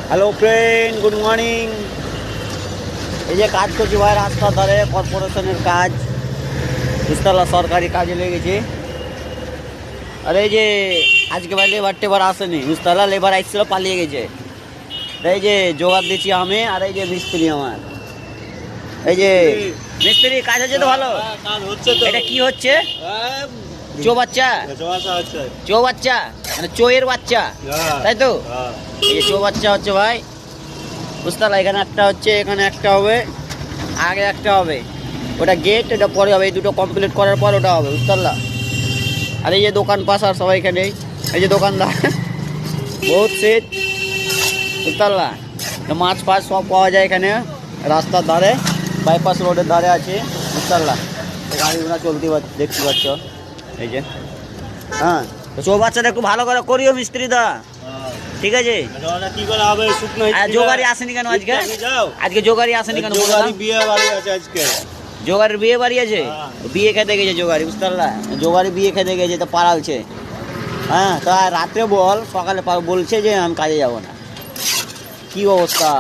Hello friend, good morning. এই যে কাজ করছি ভাই রাস্তার ধারে, কর্পোরেশনের কাজ, বুঝতলা সরকারি কাজে লেগেছে। আর এই যে আজকে ভাই লেবার টেবার আসেনি, বুঝতলা লেবার আসছিল পালিয়ে গেছে। এই যে জোগাড় দিচ্ছি আমি, আর এই যে মিস্ত্রি আমার। এই যে মিস্ত্রি কাজ হচ্ছে তো ভালো? এটা কি হচ্ছে? চো বাচ্চা, চো বাচ্চা মানে চোয়ের বাচ্চা, তাই তো? এই যে চো বাচ্চা হচ্ছে ভাই, বুঝতে পারলা? এখানে একটা হচ্ছে, এখানে একটা হবে, আগে একটা হবে, ওটা গেট, এটা পরে হবে। এই দুটো কমপ্লিট করার পর ওটা হবে, বুঝতে পারলা? আর এই যে দোকান পাশার সবাই এখানে, এই যে দোকানদার বহুত সেট, বুঝতে পারলা? মাছ ফাছ সব পাওয়া যায় এখানে রাস্তার ধারে, বাইপাস রোডের ধারে আছে, বুঝতে পারলা? গাড়ি ঘোড়া চলতে দেখতে পাচ্ছ। এই যে হ্যাঁ, তো চো বাচ্চাটা একটু ভালো করে করিও মিস্ত্রি দা, ঠিক আছে? কি করে হবে? শুকনো জোগাড়ি আসেনি কেন আজকে? আজকে জোগাড়ি আসেনি কেন? বিয়ে বাড়ি আছে আজকে। জোগাড়ির বিয়ে বাড়ি আছে, বিয়ে খেতে গেছে জোগাড়ি, বুঝতে পারলা? জোগাড়ি বিয়ে খেতে গেছে তো পাড়ালছে। হ্যাঁ, তা রাত্রে বল, সকালে বলছে যে আমি কাজে যাব না। কি অবস্থা!